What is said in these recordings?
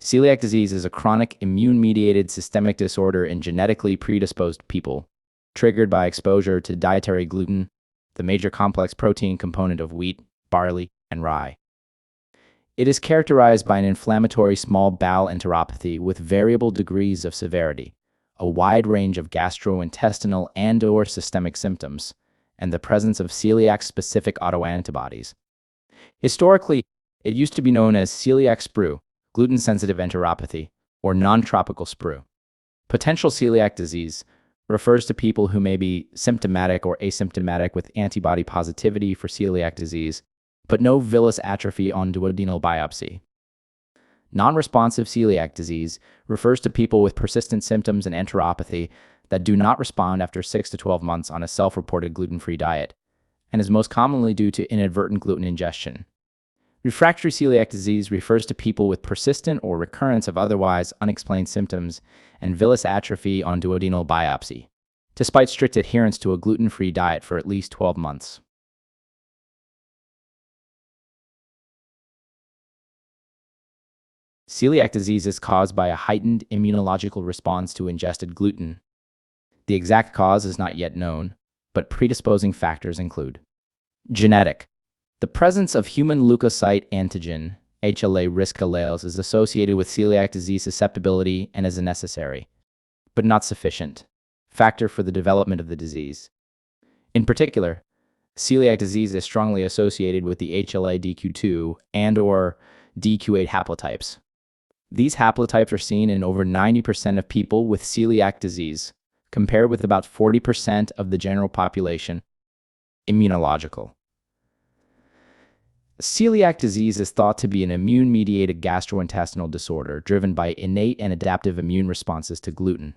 Celiac disease is a chronic immune-mediated systemic disorder in genetically predisposed people, triggered by exposure to dietary gluten, the major complex protein component of wheat, barley, and rye. It is characterized by an inflammatory small bowel enteropathy with variable degrees of severity, a wide range of gastrointestinal and/or systemic symptoms, and the presence of celiac-specific autoantibodies. Historically, it used to be known as celiac sprue, gluten-sensitive enteropathy, or non-tropical sprue. Potential celiac disease refers to people who may be symptomatic or asymptomatic with antibody positivity for celiac disease, but no villus atrophy on duodenal biopsy. Non-responsive celiac disease refers to people with persistent symptoms and enteropathy that do not respond after 6 to 12 months on a self-reported gluten-free diet, and is most commonly due to inadvertent gluten ingestion. Refractory celiac disease refers to people with persistent or recurrence of otherwise unexplained symptoms and villus atrophy on duodenal biopsy, despite strict adherence to a gluten-free diet for at least 12 months. Celiac disease is caused by a heightened immunological response to ingested gluten. The exact cause is not yet known, but predisposing factors include genetic. The presence of human leukocyte antigen, HLA risk alleles, is associated with celiac disease susceptibility and is a necessary, but not sufficient, factor for the development of the disease. In particular, celiac disease is strongly associated with the HLA DQ2 and/or DQ8 haplotypes. These haplotypes are seen in over 90% of people with celiac disease, compared with about 40% of the general population. Immunological. Celiac disease is thought to be an immune-mediated gastrointestinal disorder driven by innate and adaptive immune responses to gluten.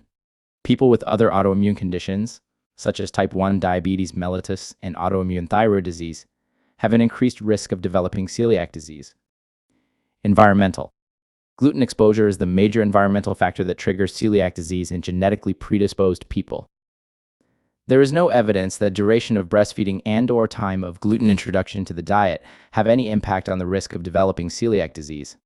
People with other autoimmune conditions, such as type 1 diabetes mellitus and autoimmune thyroid disease, have an increased risk of developing celiac disease. Environmental. Gluten exposure is the major environmental factor that triggers celiac disease in genetically predisposed people. There is no evidence that duration of breastfeeding and/or time of gluten introduction to the diet have any impact on the risk of developing celiac disease.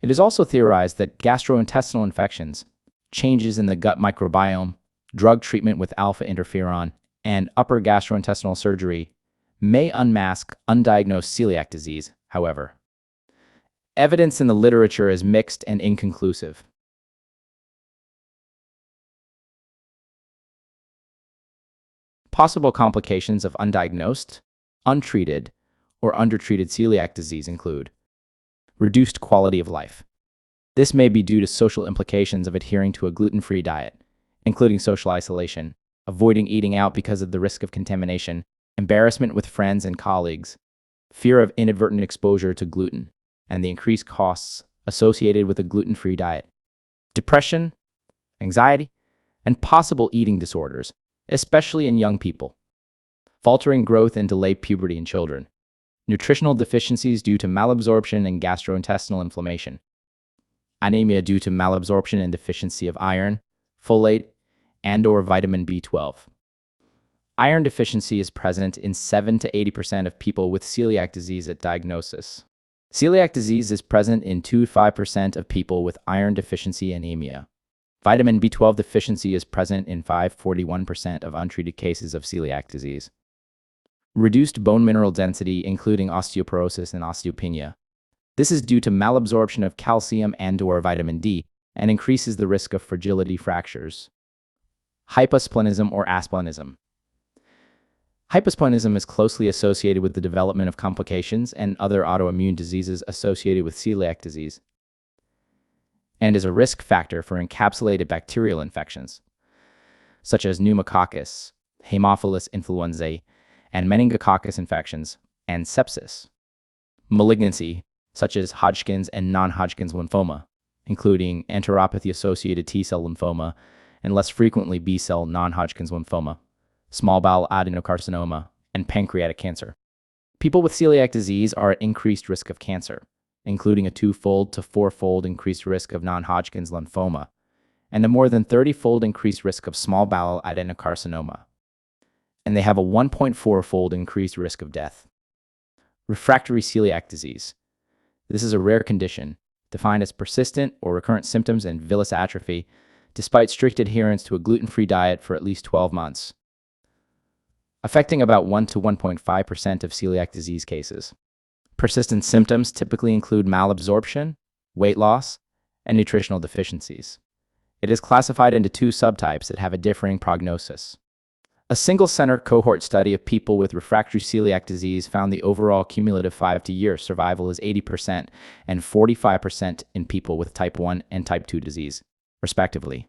It is also theorized that gastrointestinal infections, changes in the gut microbiome, drug treatment with alpha interferon, and upper gastrointestinal surgery may unmask undiagnosed celiac disease, however. Evidence in the literature is mixed and inconclusive. Possible complications of undiagnosed, untreated, or undertreated celiac disease include reduced quality of life. This may be due to social implications of adhering to a gluten-free diet, including social isolation, avoiding eating out because of the risk of contamination, embarrassment with friends and colleagues, fear of inadvertent exposure to gluten, and the increased costs associated with a gluten-free diet, depression, anxiety, and possible eating disorders, especially in young people, faltering growth and delayed puberty in children, nutritional deficiencies due to malabsorption and gastrointestinal inflammation, anemia due to malabsorption and deficiency of iron, folate, and/or vitamin B12. Iron deficiency is present in 7 to 80% of people with celiac disease at diagnosis. Celiac disease is present in 2 to 5% of people with iron deficiency anemia. Vitamin B12 deficiency is present in 41% of untreated cases of celiac disease. Reduced bone mineral density, including osteoporosis and osteopenia. This is due to malabsorption of calcium and/or vitamin D and increases the risk of fragility fractures. Hyposplenism or asplenism. Hyposplenism is closely associated with the development of complications and other autoimmune diseases associated with celiac disease, and is a risk factor for encapsulated bacterial infections, such as pneumococcus, Haemophilus influenzae, and meningococcus infections, and sepsis. Malignancy, such as Hodgkin's and non-Hodgkin's lymphoma, including enteropathy-associated T-cell lymphoma, and less frequently B-cell non-Hodgkin's lymphoma, small bowel adenocarcinoma, and pancreatic cancer. People with celiac disease are at increased risk of cancer, including a 2-fold to 4-fold increased risk of non-Hodgkin's lymphoma, and a more than 30-fold increased risk of small bowel adenocarcinoma. And they have a 1.4-fold increased risk of death. Refractory celiac disease. This is a rare condition, defined as persistent or recurrent symptoms and villus atrophy, despite strict adherence to a gluten-free diet for at least 12 months, affecting about 1 to 1.5% of celiac disease cases. Persistent symptoms typically include malabsorption, weight loss, and nutritional deficiencies. It is classified into two subtypes that have a differing prognosis. A single-center cohort study of people with refractory celiac disease found the overall cumulative 5-year survival is 80% and 45% in people with type 1 and type 2 disease, respectively.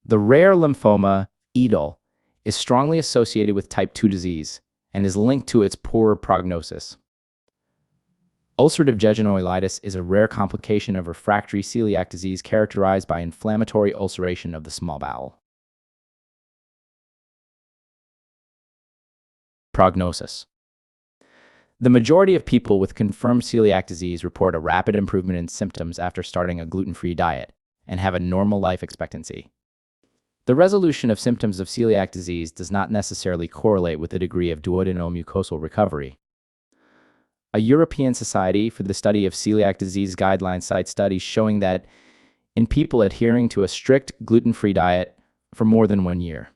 The rare lymphoma, EDOL, is strongly associated with type 2 disease and is linked to its poorer prognosis. Ulcerative jejunoiditis is a rare complication of refractory celiac disease characterized by inflammatory ulceration of the small bowel. Prognosis. The majority of people with confirmed celiac disease report a rapid improvement in symptoms after starting a gluten-free diet and have a normal life expectancy. The resolution of symptoms of celiac disease does not necessarily correlate with the degree of duodenal mucosal recovery. A European Society for the Study of Celiac Disease guideline cites studies showing that in people adhering to a strict gluten-free diet for more than 1 year,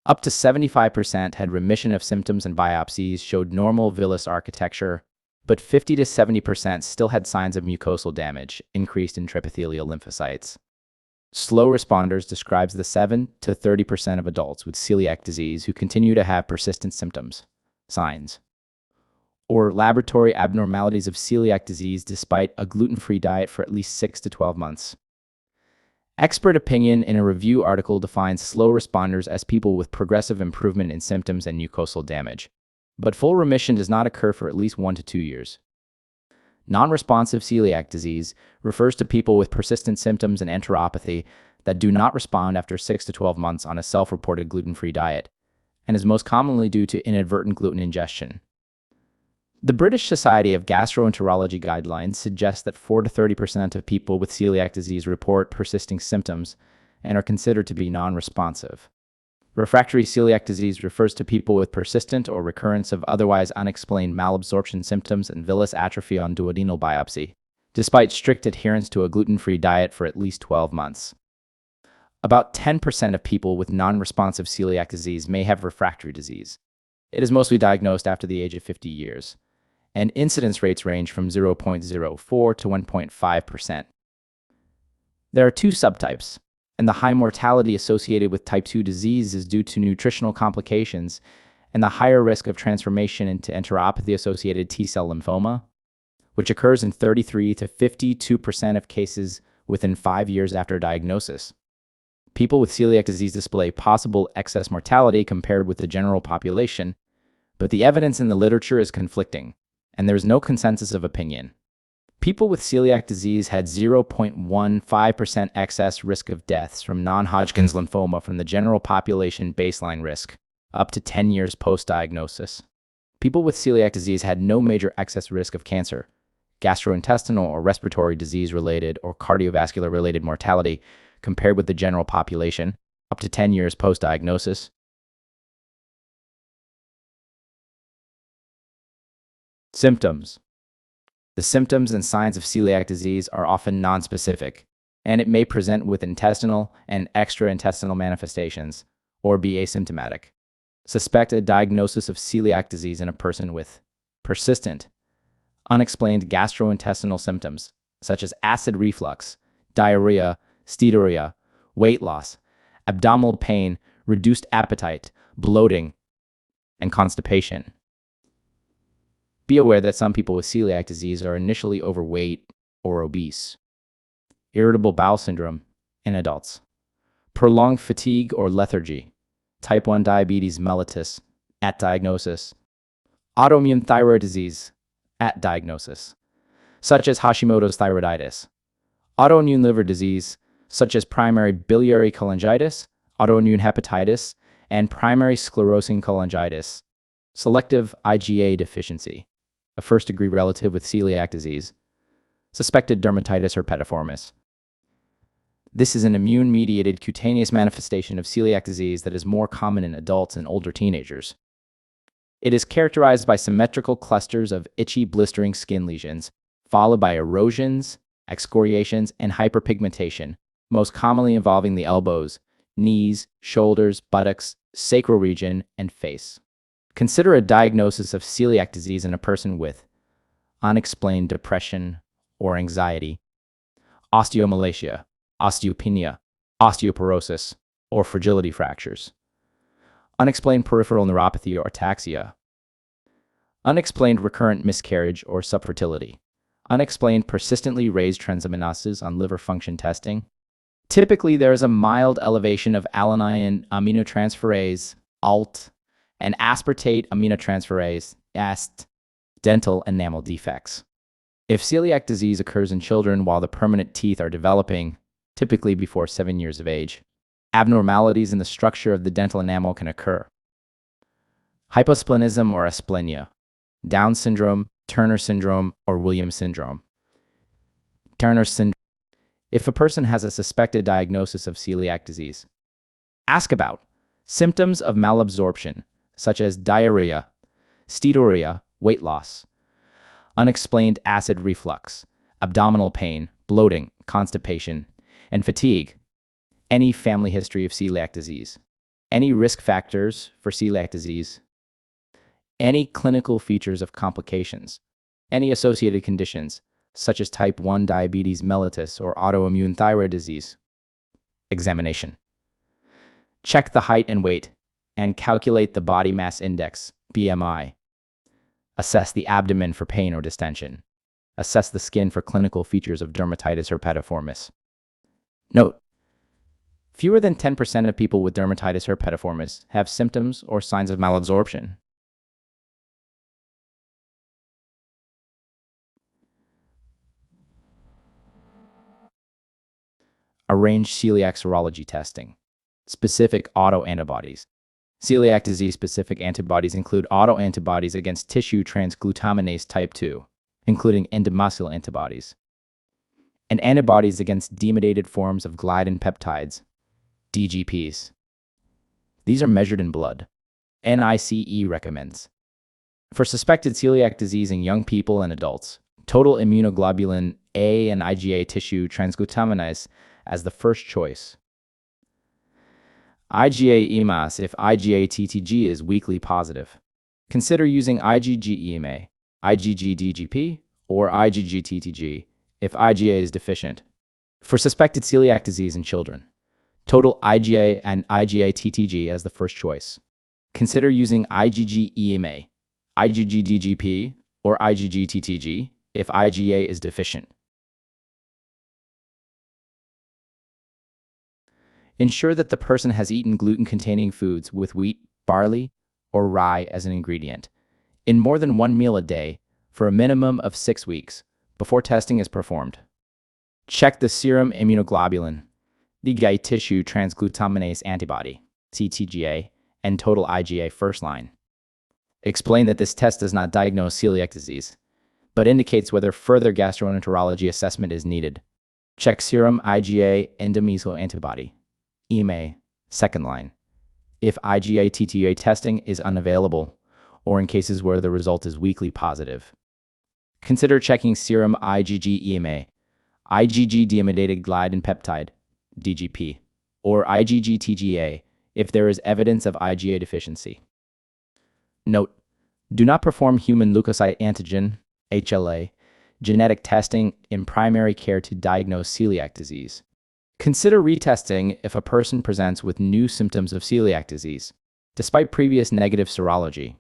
up to 75% had remission of symptoms and biopsies showed normal villus architecture, but 50 to 70% still had signs of mucosal damage, increased intraepithelial lymphocytes. Slow responders describes the 7 to 30% of adults with celiac disease who continue to have persistent symptoms, signs, or laboratory abnormalities of celiac disease despite a gluten-free diet for at least 6 to 12 months. Expert opinion in a review article defines slow responders as people with progressive improvement in symptoms and mucosal damage, but full remission does not occur for at least 1 to 2 years. Non-responsive celiac disease refers to people with persistent symptoms and enteropathy that do not respond after 6 to 12 months on a self-reported gluten-free diet, and is most commonly due to inadvertent gluten ingestion. The British Society of Gastroenterology guidelines suggest that 4 to 30% of people with celiac disease report persisting symptoms and are considered to be non-responsive. Refractory celiac disease refers to people with persistent or recurrence of otherwise unexplained malabsorption symptoms and villus atrophy on duodenal biopsy, despite strict adherence to a gluten-free diet for at least 12 months. About 10% of people with non-responsive celiac disease may have refractory disease. It is mostly diagnosed after the age of 50 years. And incidence rates range from 0.04 to 1.5%. There are two subtypes, and the high mortality associated with type 2 disease is due to nutritional complications and the higher risk of transformation into enteropathy-associated T-cell lymphoma, which occurs in 33 to 52% of cases within 5 years after diagnosis. People with celiac disease display possible excess mortality compared with the general population, but the evidence in the literature is conflicting, and there is no consensus of opinion. People with celiac disease had 0.15% excess risk of deaths from non-Hodgkin's lymphoma from the general population baseline risk, up to 10 years post-diagnosis. People with celiac disease had no major excess risk of cancer, gastrointestinal or respiratory disease-related or cardiovascular-related mortality compared with the general population, up to 10 years post-diagnosis. Symptoms. The symptoms and signs of celiac disease are often nonspecific, and it may present with intestinal and extraintestinal manifestations, or be asymptomatic. Suspect a diagnosis of celiac disease in a person with persistent, unexplained gastrointestinal symptoms, such as acid reflux, diarrhea, steatorrhea, weight loss, abdominal pain, reduced appetite, bloating, and constipation. Be aware that some people with celiac disease are initially overweight or obese. Irritable bowel syndrome in adults. Prolonged fatigue or lethargy. Type 1 diabetes mellitus at diagnosis. Autoimmune thyroid disease at diagnosis, such as Hashimoto's thyroiditis. Autoimmune liver disease, such as primary biliary cholangitis, autoimmune hepatitis, and primary sclerosing cholangitis. Selective IgA deficiency, a first-degree relative with celiac disease. Suspected dermatitis herpetiformis. This is an immune-mediated cutaneous manifestation of celiac disease that is more common in adults and older teenagers. It is characterized by symmetrical clusters of itchy, blistering skin lesions, followed by erosions excoriations, and hyperpigmentation, most commonly involving the elbows, knees, shoulders, buttocks, sacral region, and face. Consider a diagnosis of celiac disease in a person with unexplained depression or anxiety, osteomalacia, osteopenia, osteoporosis, or fragility fractures, unexplained peripheral neuropathy or ataxia, unexplained recurrent miscarriage or subfertility, unexplained persistently raised transaminases on liver function testing. Typically, there is a mild elevation of alanine aminotransferase, ALT, and aspartate aminotransferase, AST, dental enamel defects. If celiac disease occurs in children while the permanent teeth are developing, typically before 7 years of age, abnormalities in the structure of the dental enamel can occur. Hyposplenism or asplenia, Down syndrome, Turner syndrome, or Williams syndrome. Turner syndrome. If a person has a suspected diagnosis of celiac disease, ask about symptoms of malabsorption, such as diarrhea, steatorrhea, weight loss, unexplained acid reflux, abdominal pain, bloating, constipation, and fatigue. Any family history of celiac disease. Any risk factors for celiac disease. Any clinical features of complications. Any associated conditions, such as type 1 diabetes mellitus or autoimmune thyroid disease. Examination. Check the height and weight, and calculate the body mass index, BMI. Assess the abdomen for pain or distension. Assess the skin for clinical features of dermatitis herpetiformis. Note: fewer than 10% of people with dermatitis herpetiformis have symptoms or signs of malabsorption. Arrange celiac serology testing. Specific autoantibodies. Celiac disease-specific antibodies include autoantibodies against tissue transglutaminase type 2, including endomuscular antibodies, and antibodies against demetated forms of gliadin peptides, DGPs. These are measured in blood. NICE recommends. For suspected celiac disease in young people and adults, total immunoglobulin A and IgA tissue transglutaminase as the first choice. IgA-EMAS if IgA-TTG is weakly positive. Consider using IgG-EMA, IgG-DGP, or IgG-TTG if IgA is deficient. For suspected celiac disease in children, total IgA and IgA-TTG as the first choice. Consider using IgG-EMA, IgG-DGP, or IgG-TTG if IgA is deficient. Ensure that the person has eaten gluten-containing foods with wheat, barley, or rye as an ingredient in more than one meal a day for a minimum of 6 weeks before testing is performed. Check the serum immunoglobulin, the IgA tissue transglutaminase antibody, CTGA, and total IgA first line. Explain that this test does not diagnose celiac disease, but indicates whether further gastroenterology assessment is needed. Check serum IgA endomucil antibody, EMA, second line, if IgA-TTA testing is unavailable, or in cases where the result is weakly positive. Consider checking serum IgG-EMA, IgG-demetated gliadin peptide, DGP, or IgG-TGA if there is evidence of IgA deficiency. Note: do not perform human leukocyte antigen, HLA, genetic testing in primary care to diagnose celiac disease. Consider retesting if a person presents with new symptoms of celiac disease, despite previous negative serology.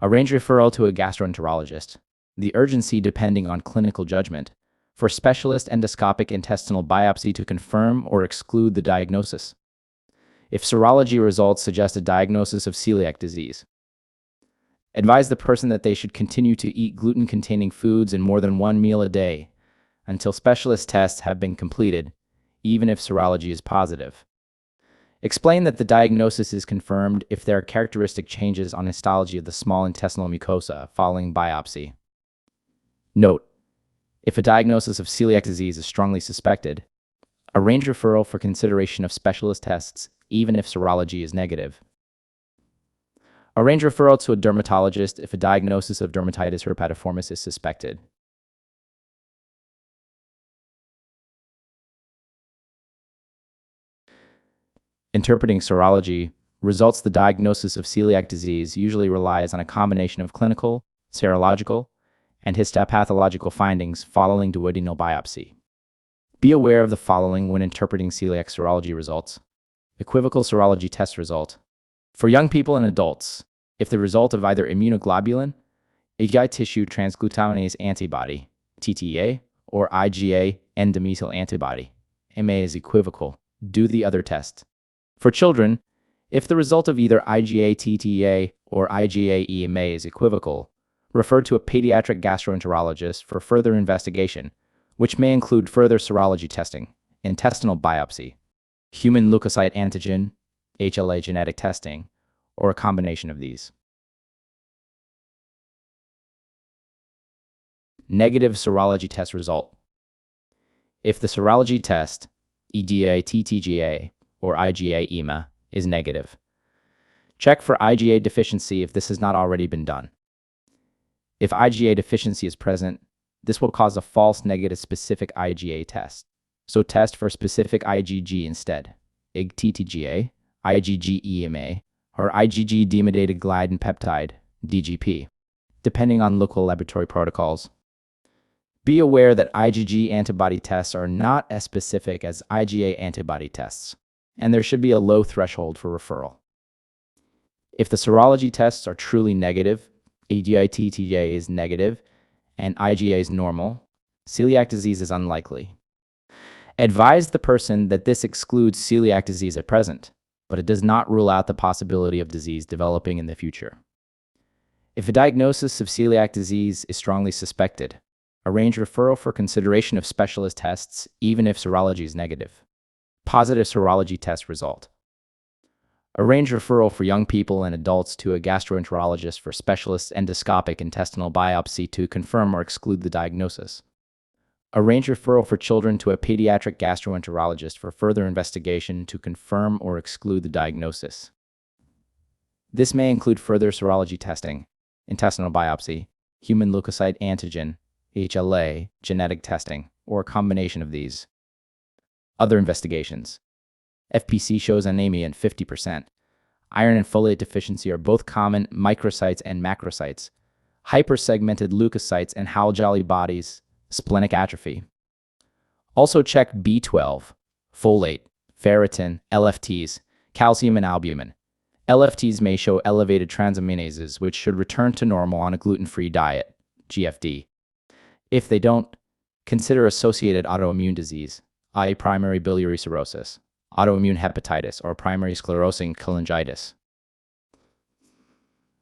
Arrange referral to a gastroenterologist, the urgency depending on clinical judgment, for specialist endoscopic intestinal biopsy to confirm or exclude the diagnosis. If serology results suggest a diagnosis of celiac disease, advise the person that they should continue to eat gluten-containing foods in more than one meal a day until specialist tests have been completed, even if serology is positive. Explain that the diagnosis is confirmed if there are characteristic changes on histology of the small intestinal mucosa following biopsy. Note: if a diagnosis of celiac disease is strongly suspected, arrange referral for consideration of specialist tests, even if serology is negative. Arrange referral to a dermatologist if a diagnosis of dermatitis herpetiformis is suspected. Interpreting serology results. The diagnosis of celiac disease usually relies on a combination of clinical, serological, and histopathological findings following duodenal biopsy. Be aware of the following when interpreting celiac serology results. Equivocal serology test result. For young people and adults, if the result of either immunoglobulin, IgA tissue transglutaminase antibody, TTA, or IgA endomethyl antibody, MA, is equivocal, do the other test. For children, if the result of either IgA TTA or IgA EMA is equivocal, refer to a pediatric gastroenterologist for further investigation, which may include further serology testing, intestinal biopsy, human leukocyte antigen, HLA genetic testing, or a combination of these. Negative serology test result. If the serology test, IgA TTGA or IgA EMA, is negative, check for IgA deficiency if this has not already been done. If IgA deficiency is present, this will cause a false negative specific IgA test. So test for specific IgG instead, IgG TTGA, IgG EMA, or IgG demetated gliadin peptide, DGP, depending on local laboratory protocols. Be aware that IgG antibody tests are not as specific as IgA antibody tests, and there should be a low threshold for referral. If the serology tests are truly negative, IgA TTGA is negative, and IgA is normal, celiac disease is unlikely. Advise the person that this excludes celiac disease at present, but it does not rule out the possibility of disease developing in the future. If a diagnosis of celiac disease is strongly suspected, arrange referral for consideration of specialist tests even if serology is negative. Positive serology test result. Arrange referral for young people and adults to a gastroenterologist for specialist endoscopic intestinal biopsy to confirm or exclude the diagnosis. Arrange referral for children to a pediatric gastroenterologist for further investigation to confirm or exclude the diagnosis. This may include further serology testing, intestinal biopsy, human leukocyte antigen, HLA, genetic testing, or a combination of these. Other investigations. FPC shows anemia in 50%. Iron and folate deficiency are both common microcytes and macrocytes. Hypersegmented leukocytes and Hal-Jolly bodies, splenic atrophy. Also check B12, folate, ferritin, LFTs, calcium and albumin. LFTs may show elevated transaminases which should return to normal on a gluten-free diet, GFD. If they don't, consider associated autoimmune disease, i.e. primary biliary cirrhosis, autoimmune hepatitis, or primary sclerosing cholangitis.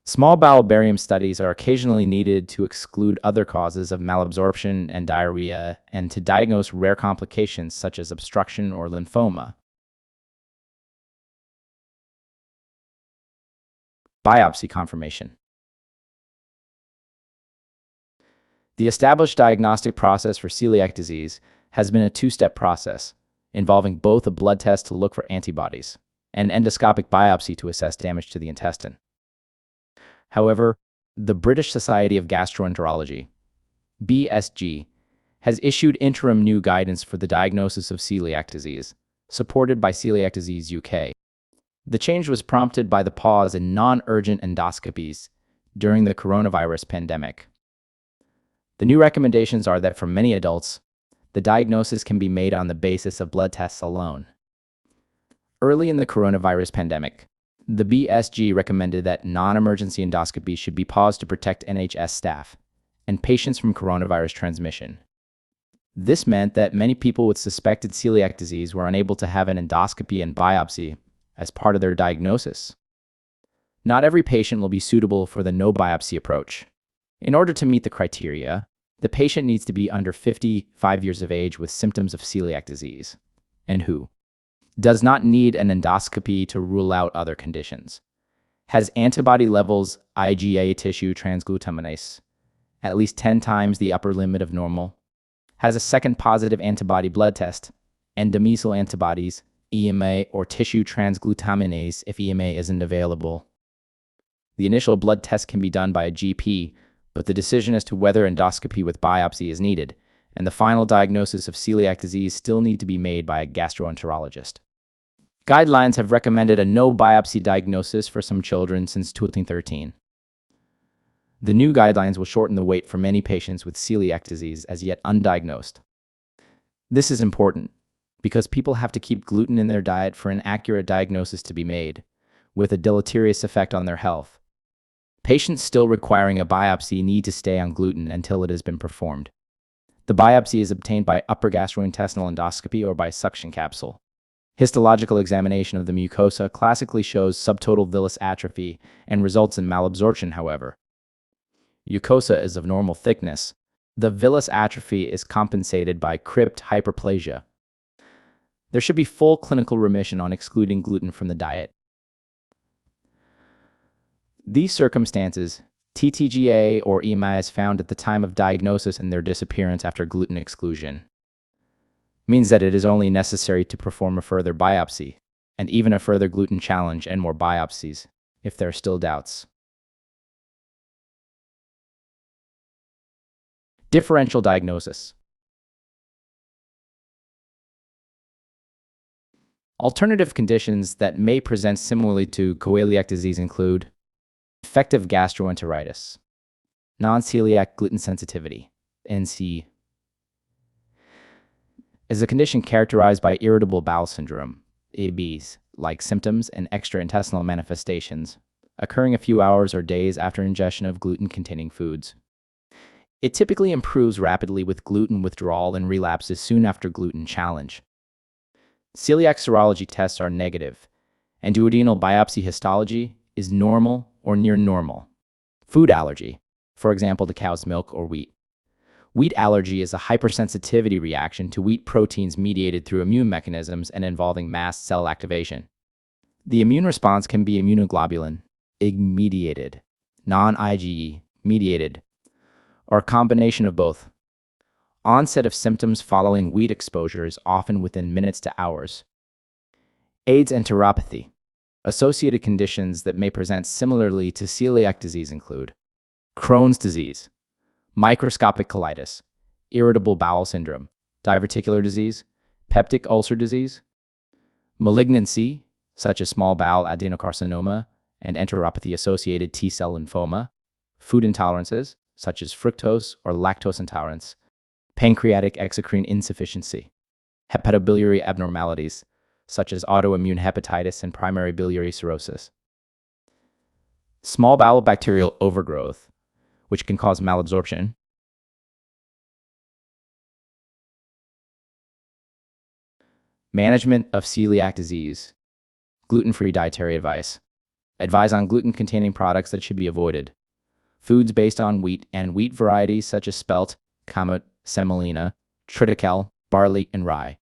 Small bowel barium studies are occasionally needed to exclude other causes of malabsorption and diarrhea and to diagnose rare complications such as obstruction or lymphoma. Biopsy confirmation. The established diagnostic process for celiac disease has been a two-step process, involving both a blood test to look for antibodies and endoscopic biopsy to assess damage to the intestine. However, the British Society of Gastroenterology, BSG, has issued interim new guidance for the diagnosis of celiac disease, supported by Celiac Disease UK. The change was prompted by the pause in non-urgent endoscopies during the coronavirus pandemic. The new recommendations are that for many adults, the diagnosis can be made on the basis of blood tests alone. Early in the coronavirus pandemic, the BSG recommended that non-emergency endoscopy should be paused to protect NHS staff and patients from coronavirus transmission. This meant that many people with suspected celiac disease were unable to have an endoscopy and biopsy as part of their diagnosis. Not every patient will be suitable for the no biopsy approach. In order to meet the criteria, the patient needs to be under 55 years of age with symptoms of celiac disease, and who does not need an endoscopy to rule out other conditions, has antibody levels IgA tissue transglutaminase at least 10 times the upper limit of normal, has a second positive antibody blood test, endomethyl antibodies, EMA, or tissue transglutaminase if EMA isn't available. The initial blood test can be done by a GP, but the decision as to whether endoscopy with biopsy is needed, and the final diagnosis of celiac disease still need to be made by a gastroenterologist. Guidelines have recommended a no biopsy diagnosis for some children since 2013. The new guidelines will shorten the wait for many patients with celiac disease as yet undiagnosed. This is important because people have to keep gluten in their diet for an accurate diagnosis to be made, with a deleterious effect on their health. Patients still requiring a biopsy need to stay on gluten until it has been performed. The biopsy is obtained by upper gastrointestinal endoscopy or by suction capsule. Histological examination of the mucosa classically shows subtotal villus atrophy and results in malabsorption, however. Mucosa is of normal thickness. The villus atrophy is compensated by crypt hyperplasia. There should be full clinical remission on excluding gluten from the diet. These circumstances, TTGA or EMA is found at the time of diagnosis and their disappearance after gluten exclusion, means that it is only necessary to perform a further biopsy, and even a further gluten challenge and more biopsies, if there are still doubts. Differential diagnosis. Alternative conditions that may present similarly to COELIAC disease include infective gastroenteritis, non-celiac gluten sensitivity, NC, is a condition characterized by irritable bowel syndrome, IBS, like symptoms and extraintestinal manifestations, occurring a few hours or days after ingestion of gluten-containing foods. It typically improves rapidly with gluten withdrawal and relapses soon after gluten challenge. Celiac serology tests are negative, and duodenal biopsy histology is normal or near normal. Food allergy, for example, to cow's milk or wheat. Wheat allergy is a hypersensitivity reaction to wheat proteins mediated through immune mechanisms and involving mast cell activation. The immune response can be immunoglobulin, IgG-mediated, non-IgE mediated, or a combination of both. Onset of symptoms following wheat exposure is often within minutes to hours. AIDS enteropathy. Associated conditions that may present similarly to celiac disease include Crohn's disease, microscopic colitis, irritable bowel syndrome, diverticular disease, peptic ulcer disease, malignancy, such as small bowel adenocarcinoma and enteropathy-associated T-cell lymphoma, food intolerances, such as fructose or lactose intolerance, pancreatic exocrine insufficiency, hepatobiliary abnormalities, such as autoimmune hepatitis and primary biliary cirrhosis, small bowel bacterial overgrowth, which can cause malabsorption, management of celiac disease, gluten-free dietary advice, advise on gluten-containing products that should be avoided, foods based on wheat and wheat varieties such as spelt, kamut, semolina, triticale, barley, and rye.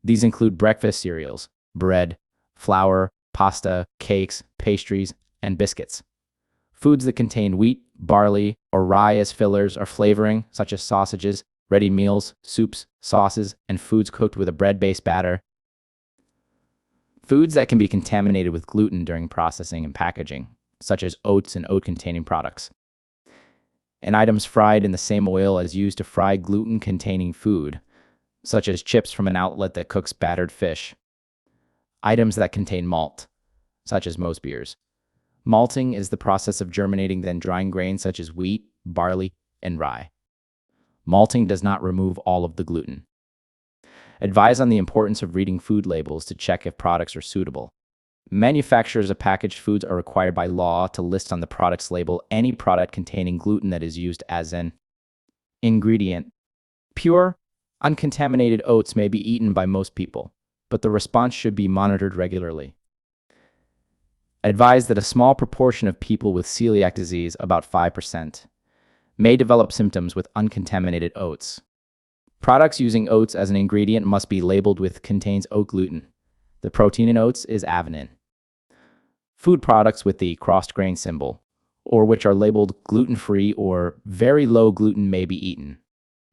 These include breakfast cereals, bread, flour, pasta, cakes, pastries, and biscuits. Foods that contain wheat, barley, or rye as fillers or flavoring, such as sausages, ready meals, soups, sauces, and foods cooked with a bread-based batter. Foods that can be contaminated with gluten during processing and packaging, such as oats and oat-containing products. And items fried in the same oil as used to fry gluten-containing food, such as chips from an outlet that cooks battered fish. Items that contain malt, such as most beers. Malting is the process of germinating then drying grains such as wheat, barley, and rye. Malting does not remove all of the gluten. Advise on the importance of reading food labels to check if products are suitable. Manufacturers of packaged foods are required by law to list on the product's label any product containing gluten that is used as an ingredient. Pure, uncontaminated oats may be eaten by most people, but the response should be monitored regularly. Advise that a small proportion of people with celiac disease, about 5%, may develop symptoms with uncontaminated oats. Products using oats as an ingredient must be labeled with contains oat gluten. The protein in oats is avenin. Food products with the crossed grain symbol, or which are labeled gluten-free or very low gluten, may be eaten.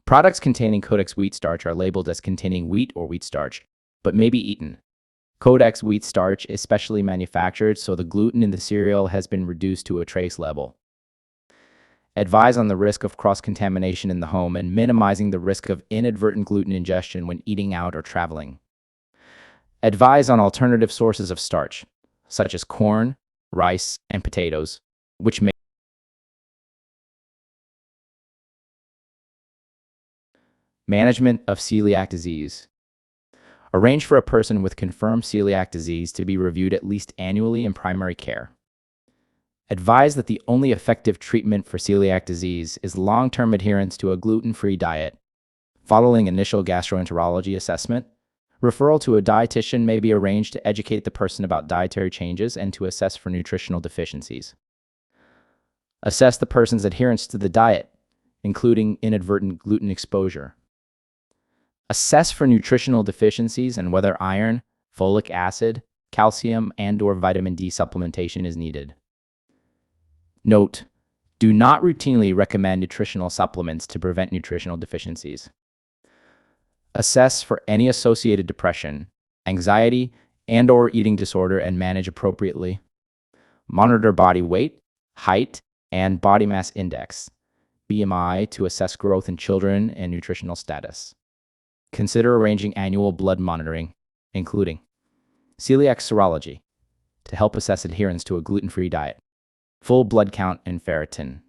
Products containing Codex wheat starch are labeled as containing wheat or wheat starch, but may be eaten. Codex wheat starch is specially manufactured, so the gluten in the cereal has been reduced to a trace level. Advise on the risk of cross-contamination in the home and minimizing the risk of inadvertent gluten ingestion when eating out or traveling. Advise on alternative sources of starch, such as corn, rice, and potatoes, which may management of celiac disease. Arrange for a person with confirmed celiac disease to be reviewed at least annually in primary care. Advise that the only effective treatment for celiac disease is long-term adherence to a gluten-free diet. Following initial gastroenterology assessment, referral to a dietitian may be arranged to educate the person about dietary changes and to assess for nutritional deficiencies. Assess the person's adherence to the diet, including inadvertent gluten exposure. Assess for nutritional deficiencies and whether iron, folic acid, calcium, and/or vitamin D supplementation is needed. Note: do not routinely recommend nutritional supplements to prevent nutritional deficiencies. Assess for any associated depression, anxiety, and/or eating disorder and manage appropriately. Monitor body weight, height, and body mass index, BMI, to assess growth in children and nutritional status. Consider arranging annual blood monitoring, including celiac serology, to help assess adherence to a gluten-free diet, full blood count and ferritin,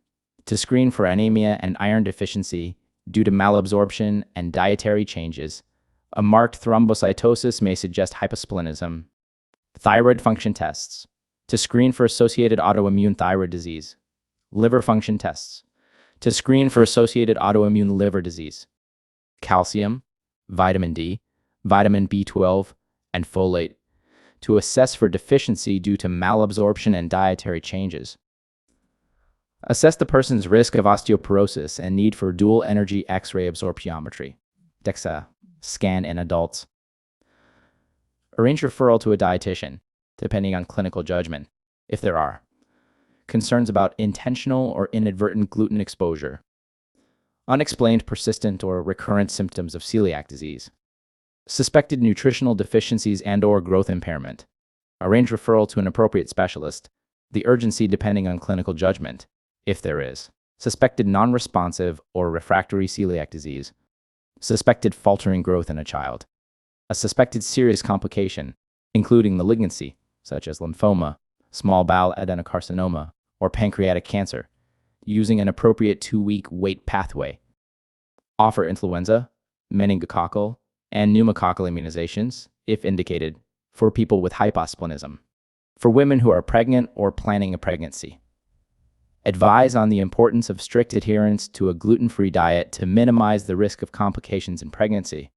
to screen for anemia and iron deficiency due to malabsorption and dietary changes. A marked thrombocytosis may suggest hyposplenism. Thyroid function tests, to screen for associated autoimmune thyroid disease. Liver function tests, to screen for associated autoimmune liver disease. Calcium, vitamin D, vitamin B12, and folate, to assess for deficiency due to malabsorption and dietary changes. Assess the person's risk of osteoporosis and need for dual energy X-ray absorptiometry, DEXA, scan in adults. Arrange referral to a dietitian, depending on clinical judgment, if there are concerns about intentional or inadvertent gluten exposure, unexplained persistent or recurrent symptoms of celiac disease, suspected nutritional deficiencies and/or growth impairment. Arrange referral to an appropriate specialist, the urgency depending on clinical judgment, if there is suspected non-responsive or refractory celiac disease, suspected faltering growth in a child, a suspected serious complication, including malignancy, such as lymphoma, small bowel adenocarcinoma, or pancreatic cancer, using an appropriate 2-week wait pathway. Offer influenza, meningococcal, and pneumococcal immunizations, if indicated, for people with hyposplenism. For women who are pregnant or planning a pregnancy. Advise on the importance of strict adherence to a gluten-free diet to minimize the risk of complications in pregnancy.